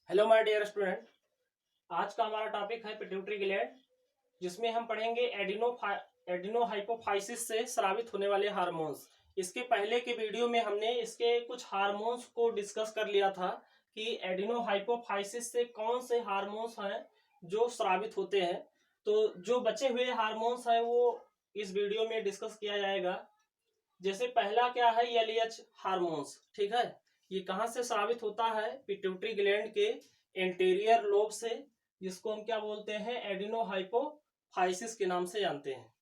Hello my dear student. आज का हमारा टॉपिक है पिट्यूटरी ग्लैंड, जिसमें हम पढ़ेंगे एडिनोहाइपोफाइसिस से स्रावित होने वाले हार्मोन्स। इसके पहले के वीडियो में हमने इसके कुछ हार्मोन्स को डिस्कस कर लिया था कि एडिनोहाइपोफाइसिस से कौन से हार्मोन्स हैं जो स्रावित होते हैं। तो जो बचे हुए हार्मोन्स हैं वो इस वीडियो में डिस्कस किया जाएगा। जैसे पहला क्या है, एलएच हार्मोन्स। ठीक है, ये कहाँ से स्रावित होता है? पिट्यूटरी ग्लैंड के एंटीरियर लोब से, जिसको हम क्या बोलते हैं? एडिनोहाइपोफाइसिस के नाम से जानते हैं।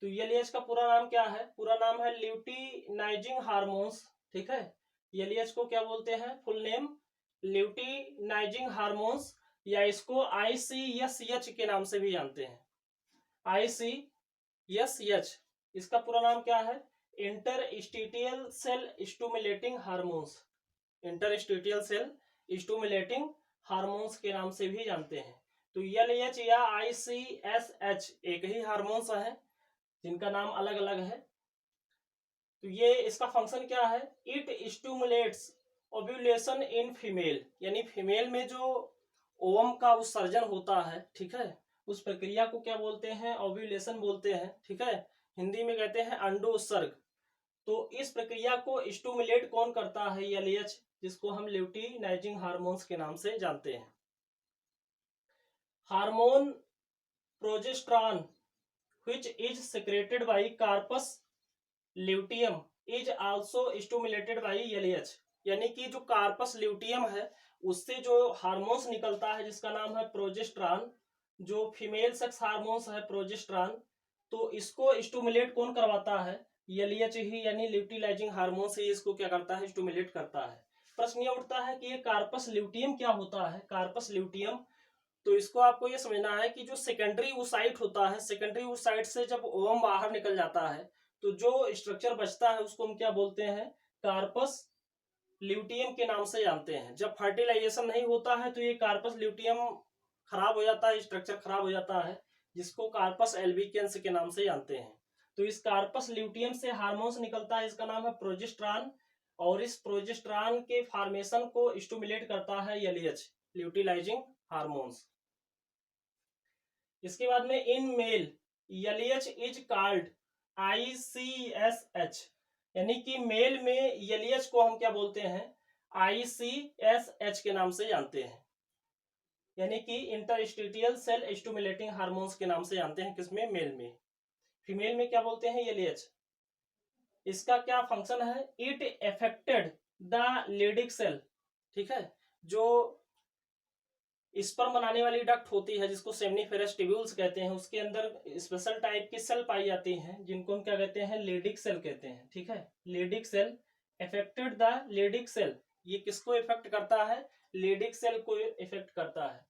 तो एलएच का पूरा नाम क्या है? पूरा नाम है ल्यूटिनाइजिंग हार्मोन्स। ठीक है, एलएच को क्या बोलते हैं? फुल नेम ल्यूटिनाइजिंग हार्मोन्स, या इसको आईसीएसएच के नाम से भी जानते हैं। आईसीएसएच, इसका पूरा नाम क्या है? Interstitial cell stimulating hormones. Interstitial cell stimulating hormones के नाम से भी जानते हैं। तो एलएच या आईसीएसएच एक ही हार्मोन्स है जिनका नाम अलग अलग है। तो ये इसका फंक्शन क्या है? It stimulates ovulation in female, यानी फीमेल में जो ओवम का उत्सर्जन होता है, ठीक है, उस प्रक्रिया को क्या बोलते हैं? ओव्यूलेशन बोलते हैं। ठीक है, हिंदी में कहते हैं अंडो उत्सर्ग। तो इस प्रक्रिया को स्टिमुलेट कौन करता है? एलएच, जिसको हम ल्यूटिनाइजिंग हार्मोन्स के नाम से जानते हैं। Hormone progesterone which is secreted by corpus luteum is also stimulated by LH, यानी कि जो कार्पस ल्यूटियम है उससे जो हार्मोन्स निकलता है जिसका नाम है प्रोजेस्टेरॉन, जो फीमेल सेक्स हार्मोन्स है प्रोजेस्टेरॉन, तो इसको स्टिमुलेट कौन करवाता है? एलएच ही, यानी ल्यूटिलाइजिंग हार्मोन से इसको क्या करता है? स्टिमुलेट करता है। प्रश्न ये उठता है कि ये कार्पस ल्यूटियम क्या होता है? कार्पस ल्यूटियम, तो इसको आपको ये समझना है कि जो सेकेंडरी oocyte होता है, सेकेंडरी oocyte से जब ओवम बाहर निकल जाता है तो जो स्ट्रक्चर बचता है उसको हम क्या बोलते हैं? कार्पस ल्यूटियम के नाम से जानते हैं। जब फर्टिलाइजेशन नहीं होता है तो ये कार्पस ल्यूटियम खराब हो जाता है, स्ट्रक्चर खराब हो जाता है, जिसको कार्पस एल्बिकेंस के नाम से जानते हैं। तो इस कार्पस ल्यूटियम से हार्मोन्स निकलता है, इसका नाम है प्रोजेस्टेरॉन, और इस प्रोजेस्टेरॉन के फॉर्मेशन को स्टिमुलेट करता है एलएच, ल्यूटिलाइजिंग हार्मोन्स। इसके बाद में in male LH is called आईसीएसएच, यानी कि मेल में एलएच को हम क्या बोलते हैं? आईसीएसएच के नाम से जानते हैं, यानी कि इंटरस्टिटियल सेल स्टिमुलेटिंग हार्मोन्स के नाम से जानते हैं। किसमें? मेल में। फीमेल में क्या बोलते हैं? एलएच। इसका क्या फंक्शन है? It affected the Leydig cell, ठीक है, जो स्पर्म बनाने वाली डक्ट होती है जिसको सेमनीफेरस ट्यूब्यूल्स कहते हैं, उसके अंदर स्पेशल टाइप की सेल पाई जाती हैं जिनको हम क्या कहते हैं? लेडिक सेल कहते हैं। ठीक है, Leydig cell affected the Leydig cell, ये किसको इफेक्ट करता है? लेडिक सेल को इफेक्ट करता है।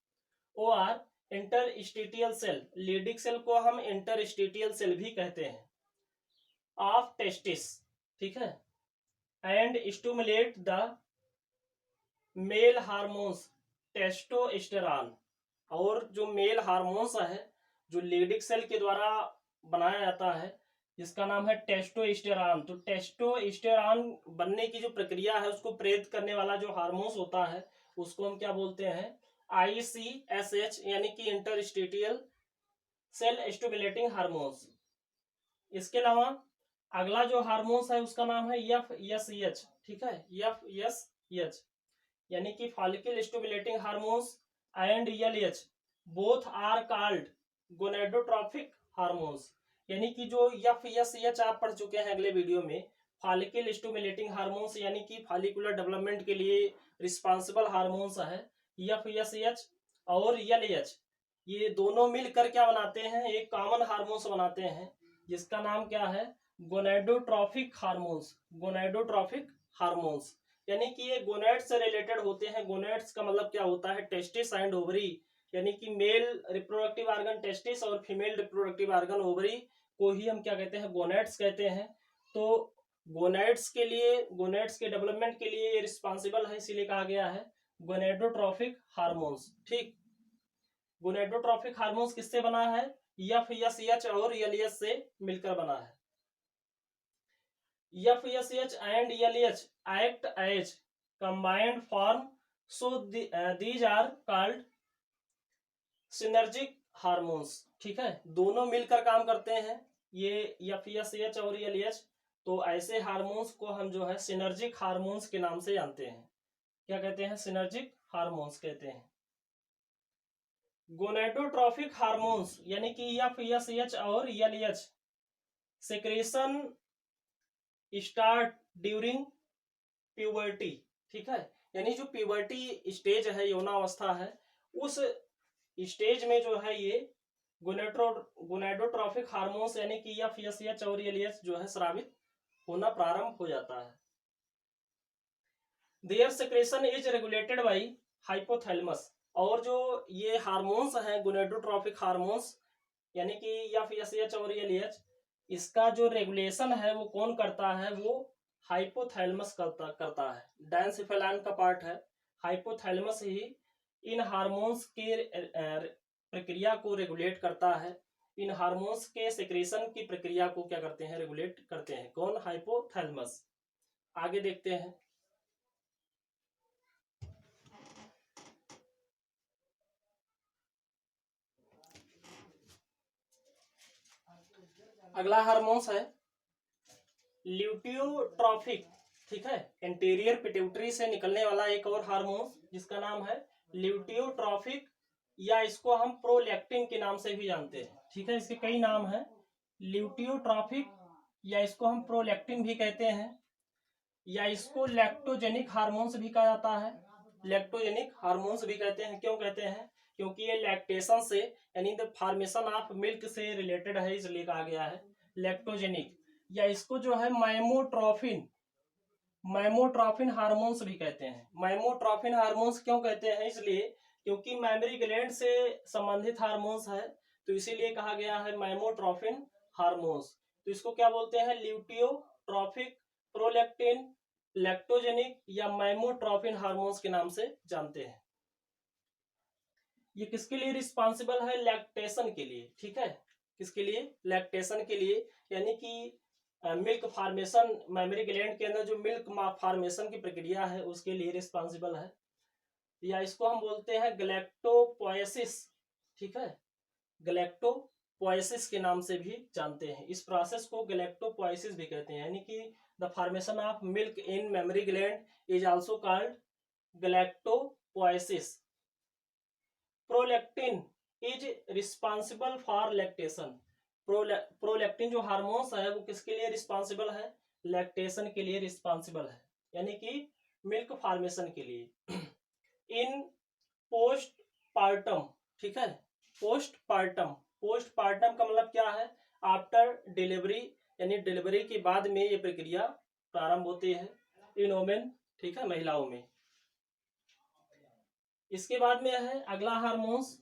Or interstitial cell, Leydig cell को हम इंटरस्टिटियल सेल भी कहते हैं, ऑफ टेस्टिस, ठीक है, and stimulate the male hormones testosterone, और जो मेल हार्मोन्स है जो लेडिक सेल के द्वारा बनाया जाता है जिसका नाम है टेस्टोस्टेरॉन। तो टेस्टोस्टेरॉन बनने की जो प्रक्रिया है उसको प्रेरित करने वाला जो हार्मोन्स होता है उसको हम क्या बोलते हैं? आईसीएसएच, यानी कि इंटरस्टिटियल सेल स्टिमुलेटिंग हार्मोन्स। इसके अलावा अगला जो हार्मोन्स है उसका नाम है एफएसएच, ठीक है, एफएसएच, यानी कि follicle stimulating hormones and LH both are called gonadotropic hormones, यानी कि जो एफएसएच आप पढ़ चुके हैं अगले वीडियो में, फॉलिकल स्टिमुलेटिंग हार्मोन्स, यानी कि फॉलिकुलर डेवलपमेंट के लिए रिस्पांसिबल हार्मोन्स है एफएसएच और एलएच, ये दोनों मिलकर क्या बनाते हैं? एक कॉमन हार्मोन्स बनाते हैं जिसका नाम क्या है? Gonadotropic hormones. गोनेडोट्रोपिक हार्मोन्स, यानी कि ये गोनेड्स से रिलेटेड होते हैं। गोनेड्स का मतलब क्या होता है? टेस्टिस एंड ओवरी, यानी कि मेल रिप्रोडक्टिव ऑर्गन टेस्टिस और फीमेल रिप्रोडक्टिव ऑर्गन ओवरी को ही हम क्या कहते हैं? गोनेड्स कहते हैं। तो गोनेड्स के लिए, गोनेड्स के डेवलपमेंट के लिए ये रिस्पॉन्सिबल है, इसीलिए कहा गया है गोनेडोट्रोपिक हार्मोन्स। ठीक, गोनेडोट्रोपिक हार्मोन्स किससे बना है? एफएसएच और एलएच से मिलकर बना है। FSH and LH act as combined form so these are called synergic hormones. ठीक है, दोनों मिलकर काम करते हैं, ये FSH और LH। तो ऐसे हार्मोन्स को हम जो है सिनर्जिक हार्मोन्स के नाम से जानते हैं। क्या कहते हैं? सिनर्जिक हार्मोन्स कहते हैं। गोनेडोट्रोफिक हार्मोन्स यानी कि FSH और LH secretion start during puberty. ठीक है, यानी जो प्यूबर्टी स्टेज है, यौनावस्था है, उस स्टेज में जो है ये गोनेडोट्रोफिक हार्मोन्स यानी कि FSH और LH जो है स्रावित होना प्रारंभ हो जाता है। Their secretion is regulated by hypothalamus. और जो ये हार्मोन्स हैं गोनेडोट्रोफिक हार्मोन्स यानी कि FSH और LH, इसका जो रेगुलेशन है वो कौन करता है? वो हाइपोथैलेमस करता है। डायन्सिफेलान का पार्ट है। हाइपोथैलेमस ही इन हार्मोन्स के प्रक्रिया को रेगुलेट करता है। इन हार्मोन्स के सेक्रेशन की प्रक्रिया को क्या करते हैं? रेगुलेट करते हैं। कौन? हाइपोथैलेमस। आगे देखते हैं। अगला हार्मोन्स है ल्यूटियोट्रॉफिक। ठीक है, एंटीरियर पिट्यूटरी से निकलने वाला एक और हार्मोन जिसका नाम है ल्यूटियोट्रॉफिक, या इसको हम प्रोलैक्टिन के नाम से भी जानते हैं। ठीक है, इसके कई नाम हैं। ल्यूटियोट्रॉफिक, या इसको हम प्रोलैक्टिन भी कहते हैं, या इसको लैक्टोजेनिक हार्मोन्स भी कहा जाता है। लैक्टोजेनिक हार्मोन्स भी कहते हैं। क्यों कहते हैं? क्योंकि ये लैक्टेशन से यानी द फॉर्मेशन ऑफ मिल्क से रिलेटेड है, इसलिए कहा गया है लैक्टोजेनिक। या इसको जो है मैमोट्रोफिन हार्मोन्स भी कहते हैं। मैमोट्रोफिन हार्मोन्स क्यों कहते हैं? इसलिए क्योंकि मैमरी ग्लैंड से संबंधित हार्मोन्स है, तो इसीलिए कहा गया है मैमोट्रोफिन हार्मोन्स। तो इसको क्या बोलते हैं? ल्यूटियोट्रॉफिक, प्रोलैक्टिन, लैक्टोजेनिक या मैमोट्रोफिन हार्मोन्स के नाम से जानते हैं। ये किसके लिए रिस्पॉन्सिबल है? लैक्टेशन के लिए। ठीक है, किसके लिए? लैक्टेशन के लिए, यानी कि मिल्क फॉर्मेशन, मेमोरी ग्लैंड के अंदर जो मिल्क फॉर्मेशन की प्रक्रिया है उसके लिए रिस्पॉन्सिबल है। या इसको हम बोलते हैं गैलेक्टोपोएसिस। ठीक है, गैलेक्टोपोएसिस के नाम से भी जानते हैं। इस प्रोसेस को गैलेक्टोपोएसिस भी कहते हैं, यानी कि the formation of milk in mammary gland is also called galactopoiesis. Prolactin is responsible for lactation. Prolactin जो हार्मोन्स है वो किसके लिए रिस्पॉन्सिबल है? लैक्टेशन के लिए रिस्पॉन्सिबल है, यानी कि मिल्क फॉर्मेशन के लिए। इन पोस्ट पार्टम। ठीक है, पोस्ट पार्टम का मतलब क्या है? आफ्टर डिलीवरी, यानी डिलीवरी के बाद में ये प्रक्रिया प्रारंभ होती है इन वोमेन। ठीक है, महिलाओं में। इसके बाद में है अगला हार्मोन्स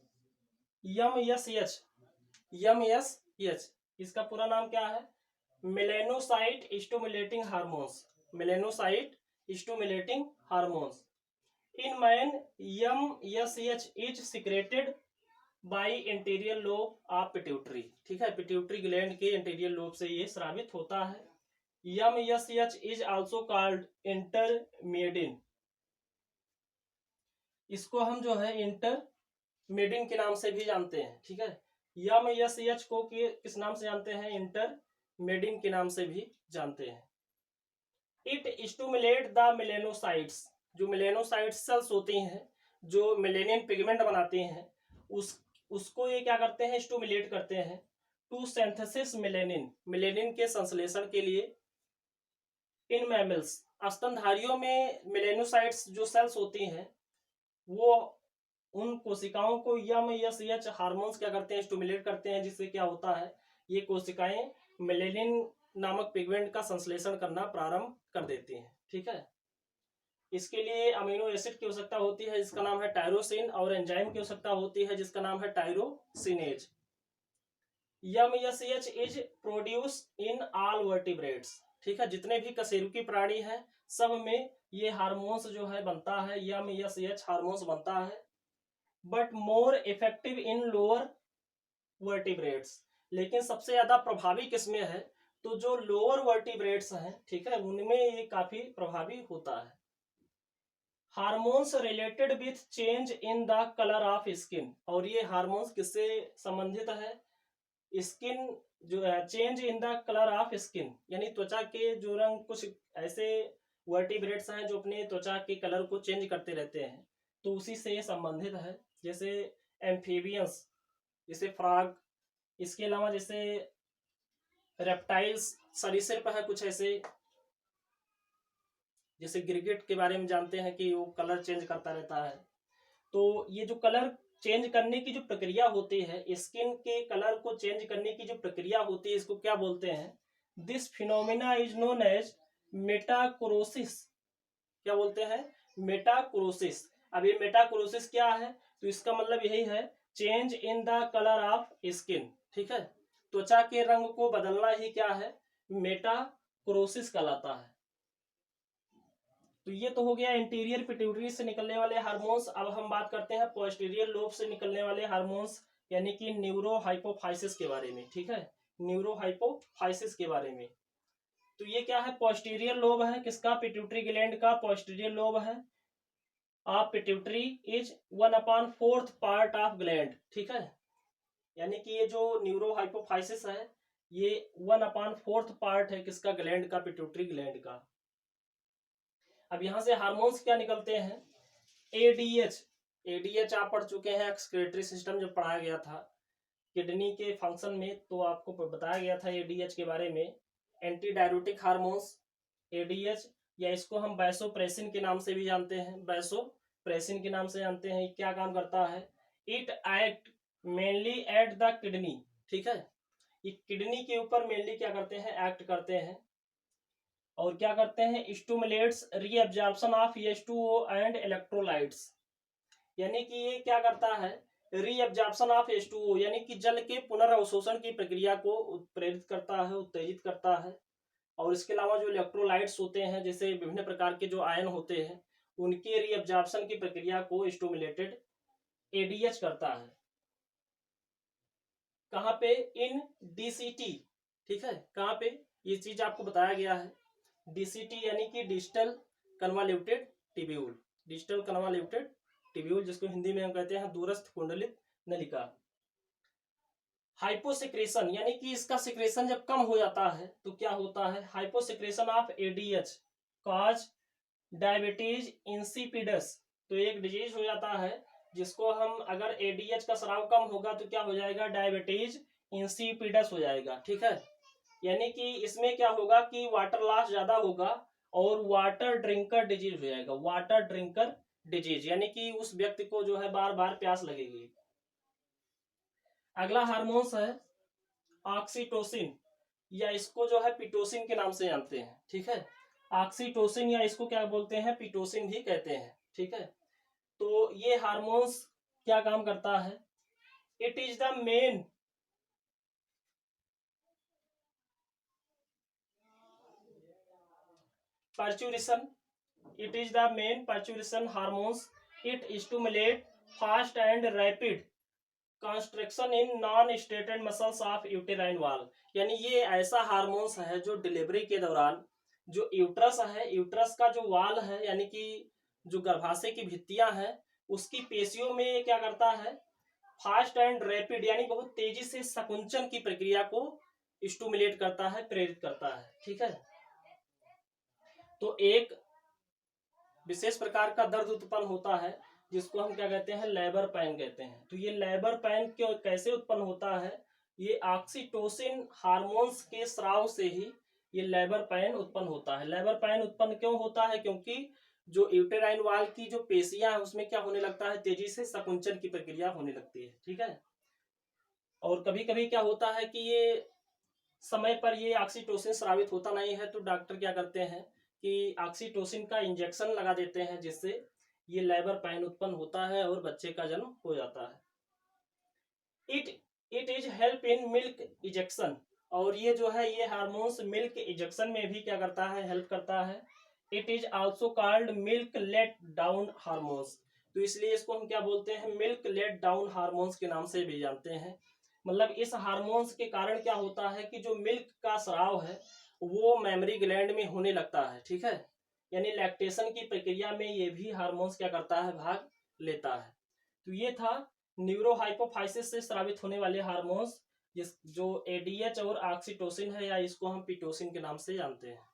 MSH। इसका पूरा नाम क्या है? Melanocyte stimulating hormones. Melanocyte stimulating hormones. In man MSH is secreted by anterior lobe of pituitary. ठीक है, पिट्यूटरी ग्लैंड के इंटीरियर लोब से ये स्रावित होता है। MSH is also called intermedin. इसको हम जो है इंटरमेडिन के नाम से भी जानते हैं। ठीक है, MSH को किस नाम से जानते हैं? इंटरमेडिन के नाम से भी जानते हैं। It stimulate the melanocytes. जो मेलेनोसाइट्स सेल्स होती हैं जो मेलेनिन पिगमेंट बनाती हैं, उसको ये क्या करते हैं? स्टिमुलेट करते हैं टू सिंथेसिस मेलेनिन, मेलेनिन के संश्लेषण के लिए। इन मैमल्स, स्तनधारियों में मेलेनोसाइट्स जो सेल्स होती हैं वो उन कोशिकाओं को MSH हार्मोन्स क्या करते हैं? स्टिमुलेट करते हैं, जिससे क्या होता है? ये कोशिकाएं मेलेनिन नामक पिगमेंट का संश्लेषण करना प्रारंभ कर देती हैं। ठीक है, इसके लिए अमीनो एसिड की आवश्यकता होती है जिसका नाम है टायरोसिन, और एंजाइम की आवश्यकता होती है जिसका नाम है tyrosinase. MSH is produce in all vertebrates. ठीक है, जितने भी कशेरुकी प्राणी हैं सब में ये हार्मोन्स जो है बनता है, MSH हार्मोन्स बनता है। But more effective in lower vertebrates. लेकिन सबसे ज्यादा प्रभावी किसमें है? तो जो लोअर वर्टिब्रेट्स हैं, ठीक है, उनमें ये काफी प्रभावी होता है। Hormones related with change in the colour of skin, और ये हार्मोन्स किससे संबंधित है? स्किन जो है, change in the colour of skin, यानी त्वचा के जो रंग, कुछ ऐसे वर्टिब्रेट्स हैं जो अपने त्वचा के कलर को चेंज करते रहते हैं, तो उसी से ये संबंधित है। जैसे एम्फीबियंस, जैसे फ्रॉग, इसके अलावा जैसे रेप्टाइल्स, सरीसृप है कुछ ऐसे, जैसे गिरगिट के बारे में जानते हैं कि वो कलर चेंज करता रहता है। तो ये जो कलर चेंज करने की जो प्रक्रिया होती है, स्किन के कलर को चेंज करने की जो प्रक्रिया होती है, इसको क्या बोलते हैं? This phenomena is known as metachrosis. क्या बोलते हैं? मेटाकोरोसिस। अब ये मेटाकोरोसिस क्या है? तो इसका मतलब यही है, change in the colour of skin. ठीक है, त्वचा के रंग को बदलना ही क्या है? मेटाकोरोसिस कहलाता है। तो ये तो हो गया इंटीरियर पिट्यूटरी से निकलने वाले हार्मोन्स। अब हम बात करते हैं पोस्टीरियर लोब से निकलने वाले हार्मोन्स, यानी कि न्यूरोहाइपोफाइसिस के बारे में। ठीक है, न्यूरोहाइपोफाइसिस के बारे में। तो ये क्या है? पोस्टीरियर लोब है किसका? पिट्यूटरी ग्लैंड का पोस्टीरियर लोब है। Of pituitary is 1/4 part of gland. ठीक है, यानी कि ये जो न्यूरोहाइपोफाइसिस है, ये 1/4 पार्ट है किसका? ग्लैंड का, पिट्यूटरी ग्लैंड का। अब यहां से हार्मोन्स क्या निकलते हैं? एडीएच। एडीएच आप पढ़ चुके हैं, एक्सक्रीटरी सिस्टम जब पढ़ाया गया था किडनी के फंक्शन में, तो आपको बताया गया था एडीएच के बारे में। एंटी डाययूरेटिक हार्मोन्स, एडीएच, या इसको हम वैसोप्रेसिन के नाम से भी जानते हैं, वैसोप्रेसिन के नाम से जानते हैं। क्या काम करता है? It act mainly at the kidney. ठीक है, ये किडनी के ऊपर मेनली क्या करते हैं? एक्ट करते हैं। और क्या करते हैं? Stimulates reabsorption of H2O and electrolytes, यानी कि ये क्या करता है? रीअब्जॉर्प्शन ऑफ H2O, यानी कि जल के पुनर्अवशोषण की प्रक्रिया को प्रेरित करता है, उत्तेजित करता है। और इसके अलावा जो इलेक्ट्रोलाइट्स होते हैं, जैसे विभिन्न प्रकार के जो आयन होते हैं, उनके रीअब्जॉर्प्शन की प्रक्रिया को स्टूमुलेटेड एडीएच करता है। कहाँ पे? इन डीसीटी। ठीक है, कहाँ पे? ये चीज आपको बताया गया है। डीसीटी यानी कि डिजिटल कन्वॉल्यूटेड टिब्यूल, डिजिटल कन्वॉल्यूटेड टिब्यूल, जिसको हिंदी में हम कहते हैं दूरस्थ कुंडलित नलिका। हाइपोसिक्रेशन, यानी कि इसका सिक्रेशन जब कम हो जाता है तो क्या होता है? Hyposecretion of ADH cause diabetes insipidus. तो एक डिजीज हो जाता है जिसको हम, अगर एडीएच का स्राव कम होगा तो क्या हो जाएगा? डायबिटीज इंसिपिडस हो जाएगा। ठीक है, यानी कि इसमें क्या होगा कि वाटर लॉस ज्यादा होगा और वाटर ड्रिंकर डिजीज हो जाएगा। वाटर ड्रिंकर डिजीज, यानी कि उस व्यक्ति को जो है बार बार प्यास लगेगी। अगला हार्मोन्स है ऑक्सीटोसिन, या इसको जो है पिटोसिन के नाम से जानते हैं। ठीक है, ऑक्सीटोसिन, या इसको क्या बोलते हैं? पिटोसिन ही कहते हैं। ठीक है, तो ये हार्मोन्स क्या काम करता है? It is the main पर्चुरेशन, it is the main perturbation hormones. It stimulate fast and rapid constriction in non-stated muscles of uterine wall, यानी ये ऐसा हार्मोन्स है जो डिलीवरी के दौरान जो यूट्रस है, यूट्रस का जो वाल है, यानी कि जो गर्भाशय की भित्तियां हैं, उसकी पेशियों में क्या करता है? फास्ट एंड रैपिड, यानी बहुत तेजी से संकुंचन की प्रक्रिया को स्टिमुलेट करता है, प्रेरित करता है। ठीक है, तो एक विशेष प्रकार का दर्द उत्पन्न होता है जिसको हम क्या कहते हैं? लेबर पेन कहते हैं। तो ये लेबर पेन क्यों, कैसे उत्पन्न होता है? ये ऑक्सीटोसिन हार्मोन्स के स्राव से ही ये लेबर पेन उत्पन्न होता है। लेबर पेन उत्पन्न क्यों होता है? क्योंकि जो यूटेराइन वाल की जो पेशियां है उसमें क्या होने लगता है? तेजी से संकुंचन की प्रक्रिया होने लगती है। ठीक है, और कभी कभी क्या होता है कि ये समय पर ये ऑक्सीटोसिन स्रावित होता नहीं है, तो डॉक्टर क्या करते हैं कि ऑक्सीटोसिन का इंजेक्शन लगा देते हैं, जिससे ये लेबर पेन उत्पन्न होता है और बच्चे का जन्म हो जाता है। It is help in milk ejection, और ये जो है ये हार्मोन्स मिल्क इजेक्शन में भी क्या करता है? हेल्प करता है। It is also called milk let down hormones, तो इसलिए इसको हम क्या बोलते हैं? मिल्क लेट डाउन हार्मोन्स के नाम से भी जानते हैं। मतलब इस हार्मोन्स के कारण क्या होता है कि जो मिल्क का स्राव है वो मेमरी ग्लैंड में होने लगता है। ठीक है, यानी लैक्टेशन की प्रक्रिया में ये भी हार्मोन्स क्या करता है, भाग लेता है। तो ये था न्यूरोहाइपोफाइसिस से स्रावित होने वाले हार्मोन्स, जो एडीएच और ऑक्सीटोसिन है, या इसको हम पिटोसिन के नाम से जानते हैं।